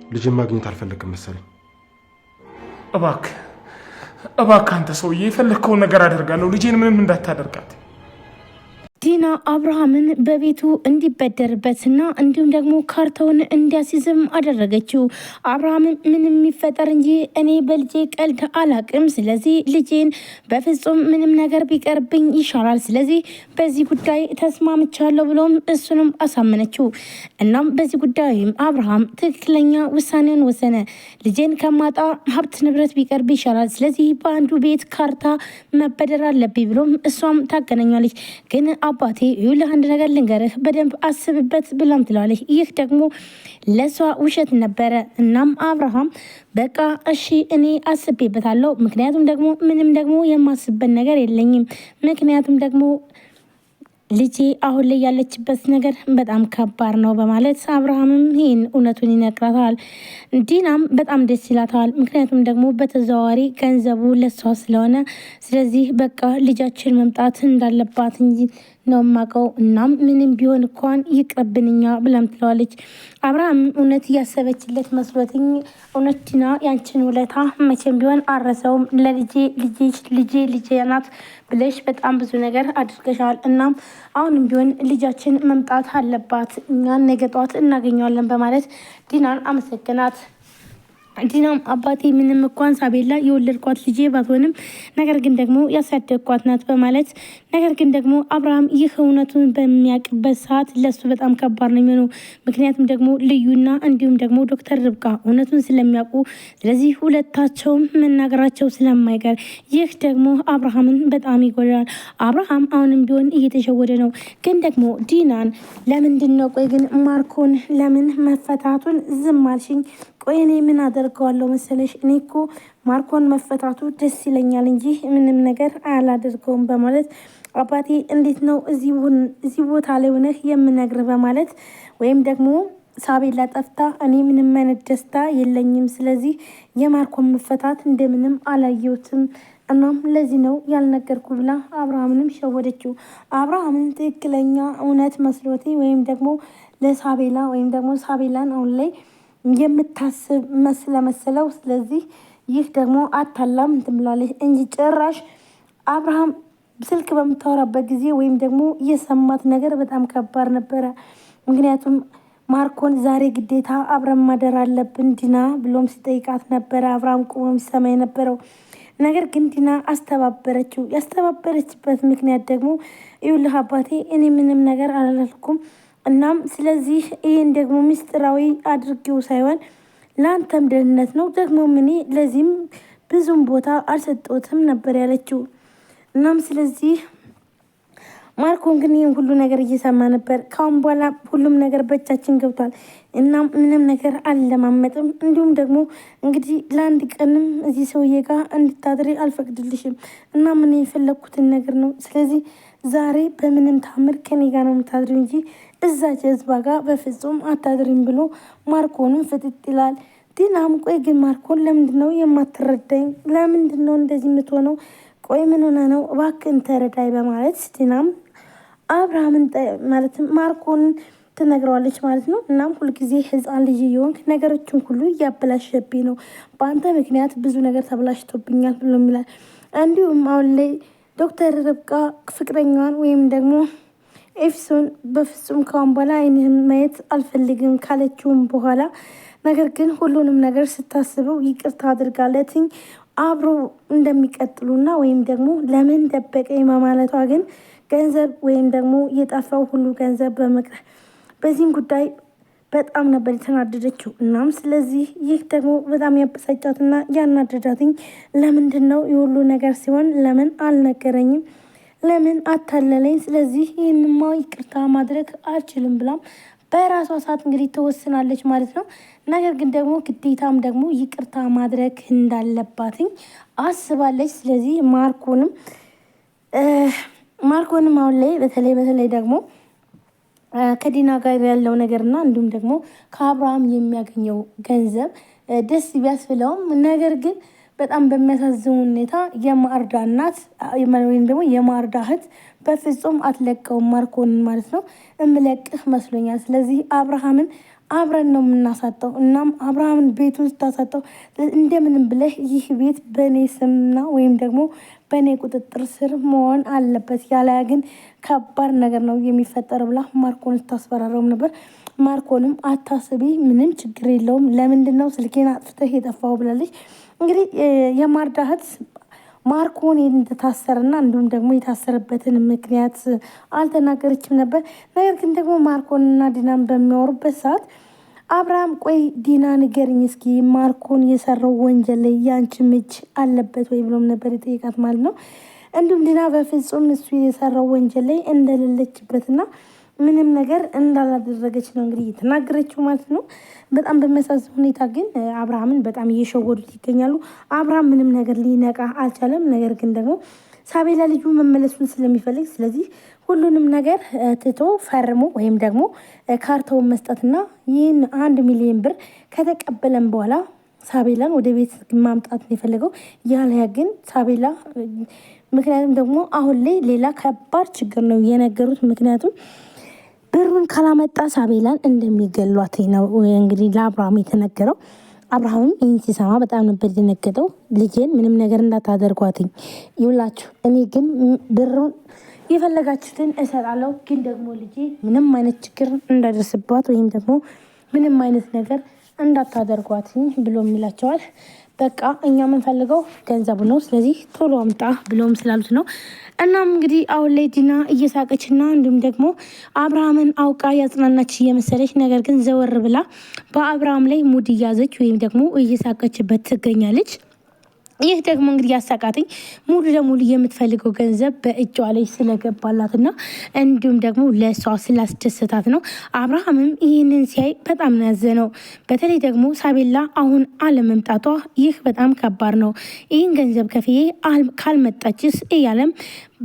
ልጅን ማግኘት አልፈለግም መሰለኝ። እባክህ አንተ ሰውዬ የፈለግከውን ነገር አደርጋለሁ፣ ልጄን ምንም እንዳታደርጋት። ዲና አብርሃምን በቤቱ እንዲበደርበትና እንዲሁም ደግሞ ካርታውን እንዲያስይዝም አደረገችው። አብርሃምን ምንም የሚፈጠር እንጂ እኔ በልጄ ቀልድ አላቅም፣ ስለዚህ ልጄን በፍጹም ምንም ነገር ቢቀርብኝ ይሻላል፣ ስለዚህ በዚህ ጉዳይ ተስማምቻለሁ ብሎም እሱንም አሳመነችው። እናም በዚህ ጉዳይም አብርሃም ትክክለኛ ውሳኔውን ወሰነ። ልጄን ከማጣ ሀብት ንብረት ቢቀርብ ይሻላል፣ ስለዚህ በአንዱ ቤት ካርታ መበደር አለብኝ ብሎም እሷም ታገናኛለች። ግን አባቴ ይኸውልህ አንድ ነገር ልንገርህ፣ በደንብ አስብበት ብላም ትለዋለች። ይህ ደግሞ ለሷ ውሸት ነበረ። እናም አብርሃም በቃ እሺ እኔ አስቤበታለሁ፣ ምክንያቱም ደግሞ ምንም ደግሞ የማስብበት ነገር የለኝም፣ ምክንያቱም ደግሞ ልጄ አሁን ላይ ያለችበት ነገር በጣም ከባድ ነው በማለት አብርሃምም ይህን እውነቱን ይነግራታል። ዲናም በጣም ደስ ይላታል፣ ምክንያቱም ደግሞ በተዘዋዋሪ ገንዘቡ ለሷ ስለሆነ፣ ስለዚህ በቃ ልጃችን መምጣት እንዳለባት እንጂ ነው የማውቀው። እናም ምንም ቢሆን እንኳን ይቅርብንኛ ብላም ትለዋለች። አብርሃም እውነት እያሰበችለት መስሎትኝ እውነት ዲና ያንችን ውለታ መቼም ቢሆን አረሰውም፣ ለልጄ ልጄ ናት ብለሽ በጣም ብዙ ነገር አድርገሻል። እናም አሁንም ቢሆን ልጃችን መምጣት አለባት፣ እኛን ነገ ጠዋት እናገኘዋለን በማለት ዲናን አመሰግናት። ዲናም አባቴ ምንም እንኳን ሳቤላ የወለድኳት ልጄ ባትሆንም ነገር ግን ደግሞ ያሳደግኳት ናት በማለት ነገር ግን ደግሞ አብርሃም ይህ እውነቱን በሚያውቅበት ሰዓት ለሱ በጣም ከባድ ነው የሚሆነው። ምክንያቱም ደግሞ ልዩና እንዲሁም ደግሞ ዶክተር ርብቃ እውነቱን ስለሚያውቁ፣ ስለዚህ ሁለታቸውም መናገራቸው ስለማይቀር ይህ ደግሞ አብርሃምን በጣም ይጎዳል። አብርሃም አሁንም ቢሆን እየተሸወደ ነው። ግን ደግሞ ዲናን ለምንድን ነው ቆይ ግን ማርኮን ለምን መፈታቱን ዝም አልሽኝ? ቆይ እኔ ምን አደርገዋለሁ መሰለሽ? እኔ እኮ ማርኮን መፈታቱ ደስ ይለኛል እንጂ ምንም ነገር አላደርገውም በማለት አባቴ እንዴት ነው እዚህ ቦታ ላይ ሆነህ የምነግር በማለት ወይም ደግሞ ሳቤላ ጠፍታ እኔ ምንም አይነት ደስታ የለኝም፣ ስለዚህ የማርኮን መፈታት እንደምንም አላየሁትም፣ እናም ለዚህ ነው ያልነገርኩ ብላ አብርሃምንም ሸወደችው። አብርሃምን ትክክለኛ እውነት መስሎቴ ወይም ደግሞ ለሳቤላ ወይም ደግሞ ሳቤላን አሁን ላይ የምታስብ መስለመሰለው፣ ስለዚህ ይህ ደግሞ አታላም ትምላለች እንጂ ጭራሽ አብርሃም ስልክ በምታወራበት ጊዜ ወይም ደግሞ የሰማት ነገር በጣም ከባድ ነበረ። ምክንያቱም ማርኮን ዛሬ ግዴታ አብረን ማደር አለብን ዲና ብሎም ሲጠይቃት ነበረ። አብርሃም ቆሞ ሲሰማ የነበረው ነገር ግን ዲና አስተባበረችው። ያስተባበረችበት ምክንያት ደግሞ ይኸውልህ አባቴ እኔ ምንም ነገር አላልኩም፣ እናም ስለዚህ ይህን ደግሞ ምስጢራዊ አድርጌው ሳይሆን ለአንተም ደህንነት ነው፣ ደግሞ እኔ ለዚህም ብዙም ቦታ አልሰጠሁትም ነበር ያለችው። እናም ስለዚህ ማርኮን ግን ይህን ሁሉ ነገር እየሰማ ነበር። ካሁን በኋላ ሁሉም ነገር በእጃችን ገብቷል። እናም ምንም ነገር አልለማመጥም፣ እንዲሁም ደግሞ እንግዲህ ለአንድ ቀንም እዚህ ሰውዬ ጋር እንድታድሪ አልፈቅድልሽም። እና ምን የፈለግኩትን ነገር ነው፣ ስለዚህ ዛሬ በምንም ታምር ከኔ ጋር ነው የምታድሪ እንጂ እዛ ጀዝባ ጋር በፍጹም አታድሪም ብሎ ማርኮንም ፍጥጥ ይላል። ዲናም ቆይ ግን ማርኮን ለምንድን ነው የማትረዳኝ? ለምንድን ነው እንደዚህ የምትሆነው? ቆይ ምን ሆነ ነው? እባክህን ተረዳይ በማለት ዲናም አብርሃምን ማለትም ማርኮን ትነግረዋለች ማለት ነው። እናም ሁልጊዜ ህፃን ልጅ እየሆንክ ነገሮችን ሁሉ እያበላሸብኝ ነው፣ በአንተ ምክንያት ብዙ ነገር ተበላሽቶብኛል ብሎ ይላል። እንዲሁም አሁን ላይ ዶክተር ርብቃ ፍቅረኛዋን ወይም ደግሞ ኤፍሶን በፍጹም ካሁን በኋላ አይንህን ማየት አልፈልግም ካለችውም በኋላ ነገር ግን ሁሉንም ነገር ስታስበው ይቅርታ አድርጋለትኝ አብሮ እንደሚቀጥሉና ወይም ደግሞ ለምን ደበቀኝ በማለቷ ግን ገንዘብ ወይም ደግሞ የጠፋው ሁሉ ገንዘብ በመቅረት በዚህም ጉዳይ በጣም ነበር የተናደደችው። እናም ስለዚህ ይህ ደግሞ በጣም ያበሳጫትና ያናደዳትኝ ለምንድን ነው የሁሉ ነገር ሲሆን ለምን አልነገረኝም? ለምን አታለለኝ? ስለዚህ ይህንማ ይቅርታ ማድረግ አልችልም ብላም በራሷ ሰዓት እንግዲህ ትወስናለች ማለት ነው። ነገር ግን ደግሞ ግዴታም ደግሞ ይቅርታ ማድረግ እንዳለባትኝ አስባለች። ስለዚህ ማርኮንም አሁን ላይ በተለይ ደግሞ ከዲና ጋር ያለው ነገርና እንዲሁም ደግሞ ከአብርሃም የሚያገኘው ገንዘብ ደስ ቢያስብለውም ነገር ግን በጣም በሚያሳዝን ሁኔታ የማርዳ እናት ወይም ደግሞ የማርዳ እህት በፍጹም አትለቀውም ማርኮንን ማለት ነው። እምለቅህ መስሎኛል፣ ስለዚህ አብርሃምን አብረን ነው የምናሳጠው። እናም አብርሃምን ቤት ውስጥ ታሳጠው እንደምንም ብለህ ይህ ቤት በእኔ ስምና ወይም ደግሞ በእኔ ቁጥጥር ስር መሆን አለበት፣ ያለያ ግን ከባድ ነገር ነው የሚፈጠር ብላ ማርኮን ስታስፈራረውም ነበር። ማርኮንም አታስቢ፣ ምንም ችግር የለውም፣ ለምንድን ነው ስልኬን አጥፍተህ የጠፋው ብላለች። እንግዲህ የማርዳ እህት ማርኮን እንደታሰረና እንዲሁም ደግሞ የታሰረበትን ምክንያት አልተናገረችም ነበር። ነገር ግን ደግሞ ማርኮንና ዲናን በሚያወሩበት ሰዓት አብርሃም ቆይ ዲና ንገርኝ እስኪ ማርኮን የሰራው ወንጀል ላይ ያንቺም እጅ አለበት ወይ ብሎም ነበር የጠየቃት ማለት ነው። እንዲሁም ዲና በፍጹም እሱ የሰራው ወንጀል ላይ እንደሌለችበትና ምንም ነገር እንዳላደረገች ነው እንግዲህ የተናገረችው ማለት ነው። በጣም በሚያሳዝን ሁኔታ ግን አብርሃምን በጣም እየሸወዱት ይገኛሉ። አብርሃም ምንም ነገር ሊነቃ አልቻለም። ነገር ግን ደግሞ ሳቤላ ልጁ መመለሱን ስለሚፈልግ ስለዚህ ሁሉንም ነገር ትቶ ፈርሞ ወይም ደግሞ ካርታውን መስጠትና ይህን 1 ሚሊዮን ብር ከተቀበለን በኋላ ሳቤላን ወደ ቤት ማምጣት ነው የፈለገው። ያለያ ግን ሳቤላ ምክንያቱም ደግሞ አሁን ላይ ሌላ ከባድ ችግር ነው የነገሩት። ምክንያቱም ብሩን ካላመጣ ሳቤላን እንደሚገሏት ነው እንግዲህ ለአብርሃም የተነገረው። አብርሃምም ይህን ሲሰማ በጣም ነበር የደነገጠው። ልጄን ምንም ነገር እንዳታደርጓትኝ ይውላችሁ፣ እኔ ግን ብሩን የፈለጋችሁትን እሰጣለሁ፣ ግን ደግሞ ልጄ ምንም አይነት ችግር እንዳደርስባት ወይም ደግሞ ምንም አይነት ነገር እንዳታደርጓትኝ ብሎ የሚላቸዋል። በቃ እኛ የምንፈልገው ገንዘቡ ነው፣ ስለዚህ ቶሎ አምጣ ብለውም ስላሉት ነው። እናም እንግዲህ አሁን ላይ ዲና እየሳቀችና እንዲሁም ደግሞ አብርሃምን አውቃ ያጽናናች እየመሰለች ነገር ግን ዘወር ብላ በአብርሃም ላይ ሙድ እያዘች ወይም ደግሞ እየሳቀችበት ትገኛለች። ይህ ደግሞ እንግዲህ ያሳቃተኝ ሙሉ ለሙሉ የምትፈልገው ገንዘብ በእጇ ላይ ስለገባላትና እንዲሁም ደግሞ ለእሷ ስላስደሰታት ነው። አብርሃምም ይህንን ሲያይ በጣም ነው ያዘነው። በተለይ ደግሞ ሳቤላ አሁን አለመምጣቷ ይህ በጣም ከባድ ነው፣ ይህን ገንዘብ ከፍዬ ካልመጣችስ እያለም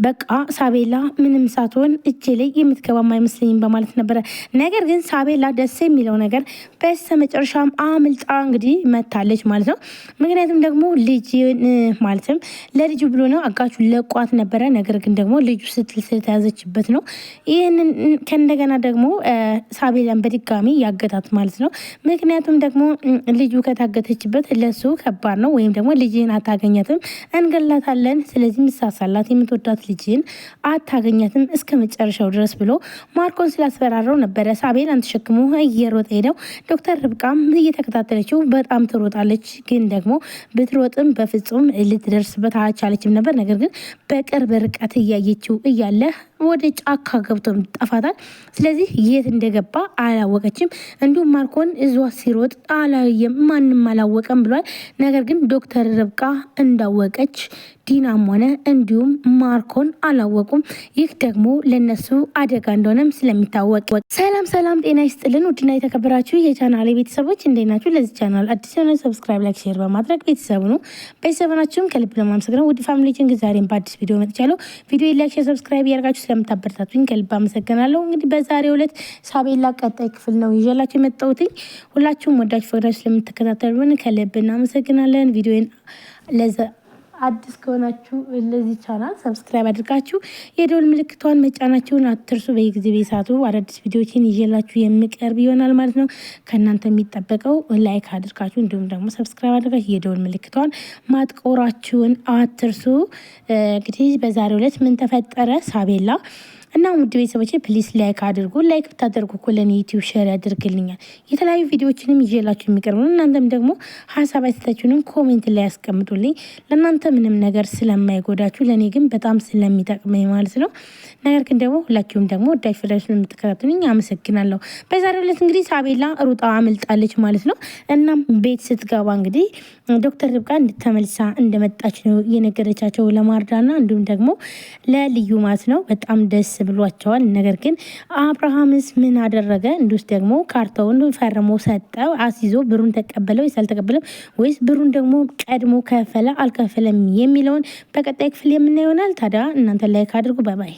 በቃ ሳቤላ ምንም ሳትሆን እጄ ላይ የምትገባም አይመስለኝም በማለት ነበረ። ነገር ግን ሳቤላ ደስ የሚለው ነገር በስተ መጨረሻም አምልጣ እንግዲህ መታለች ማለት ነው። ምክንያቱም ደግሞ ልጅ ማለትም ለልጁ ብሎ ነው አጋቹ ለቋት ነበረ። ነገር ግን ደግሞ ልጁ ስትል ስለተያዘችበት ነው ይህንን ከእንደገና ደግሞ ሳቤላን በድጋሚ ያገታት ማለት ነው። ምክንያቱም ደግሞ ልጁ ከታገተችበት ለሱ ከባድ ነው፣ ወይም ደግሞ ልጅን አታገኛትም፣ እንገላታለን፣ ስለዚህ ምሳሳላት የምትወዳት ልጅን አታገኛትም እስከ መጨረሻው ድረስ ብሎ ማርኮን ስላስፈራረው ነበረ ሳቤላን ተሸክሞ እየሮጠ ሄደው። ዶክተር ርብቃም እየተከታተለችው በጣም ትሮጣለች፣ ግን ደግሞ ብትሮጥም በፍጹም ልትደርስበት አልቻለችም ነበር። ነገር ግን በቅርብ ርቀት እያየችው እያለ ወደ ጫካ ገብቶ ጠፋታል። ስለዚህ የት እንደገባ አላወቀችም። እንዲሁም ማርኮን እዟ ሲሮጥ አላየም፣ ማንም አላወቀም ብሏል። ነገር ግን ዶክተር ርብቃ እንዳወቀች ዲናም ሆነ እንዲሁም ማርኮን አላወቁም። ይህ ደግሞ ለነሱ አደጋ እንደሆነም ስለሚታወቅ። ሰላም ሰላም፣ ጤና ይስጥልን ውድና የተከበራችሁ የቻናል ቤተሰቦች እንዴት ናችሁ? ለዚህ ቻናል አዲስ የሆነ ሰብስክራይብ፣ ላይክ፣ ሼር በማድረግ ቤተሰቡ ነው። ቤተሰብናችሁም ከልብ ለማመሰግነው። ውድ ፋሚሊችን ዛሬም በአዲስ ቪዲዮ መጥቻለሁ። ቪዲዮ ላይክ፣ ሼር፣ ሰብስክራይብ እያደረጋችሁ ስለምታበረታቱኝ ከልብ አመሰግናለሁ። እንግዲህ በዛሬው ዕለት ሳቤላ ቀጣይ ክፍል ነው ይዤላችሁ የመጣሁት። ሁላችሁም ወዳችሁ ፈቅዳችሁ ስለምትከታተሉን ከልብ እናመሰግናለን። ቪዲዮን ለዛ አዲስ ከሆናችሁ ለዚህ ቻናል ሰብስክራይብ አድርጋችሁ የደወል ምልክቷን መጫናችሁን አትርሱ። በየጊዜ በሰዓቱ አዳዲስ ቪዲዮዎችን ይዤላችሁ የሚቀርብ ይሆናል ማለት ነው። ከእናንተ የሚጠበቀው ላይክ አድርጋችሁ እንዲሁም ደግሞ ሰብስክራይብ አድርጋችሁ የደወል ምልክቷን ማጥቆራችሁን አትርሱ። እንግዲህ በዛሬው ዕለት ምን ተፈጠረ? ሳቤላ እና ውድ ቤተሰቦቼ ፕሊስ ላይክ አድርጉ። ላይክ ብታደርጉ እኮ ለእኔ ዩቲዩብ ሼር ያደርግልኛል። የተለያዩ ቪዲዮዎችንም ይዤላችሁ የሚቀርቡ ነው። እናንተም ደግሞ ሀሳብ አስተያየታችሁንም ኮሜንት ላይ ያስቀምጡልኝ። ለእናንተ ምንም ነገር ስለማይጎዳችሁ ለእኔ ግን በጣም ስለሚጠቅመኝ ማለት ነው። ነገር ግን ደግሞ ሁላችሁም ደግሞ ወዳጅ ፍላሽ ስለምትከታተሉኝ አመሰግናለሁ። በዛሬው ዕለት እንግዲህ ሳቤላ ሩጣ አምልጣለች ማለት ነው። እናም ቤት ስትገባ እንግዲህ ዶክተር ርብቃ እንድተመልሳ እንደመጣች ነው የነገረቻቸው ለማርዳና እንዲሁም ደግሞ ለልዩ ማለት ነው። በጣም ደስ ብሏቸዋል። ነገር ግን አብርሃምስ ምን አደረገ? እንዱስ ደግሞ ካርታውን ፈርሞ ሰጠው አስይዞ ብሩን ተቀበለው ወይስ አልተቀበለም? ወይስ ብሩን ደግሞ ቀድሞ ከፈለ አልከፈለም የሚለውን በቀጣይ ክፍል የምናየው ይሆናል። ታዲያ እናንተ ላይክ አድርጉ። ባይ ባይ።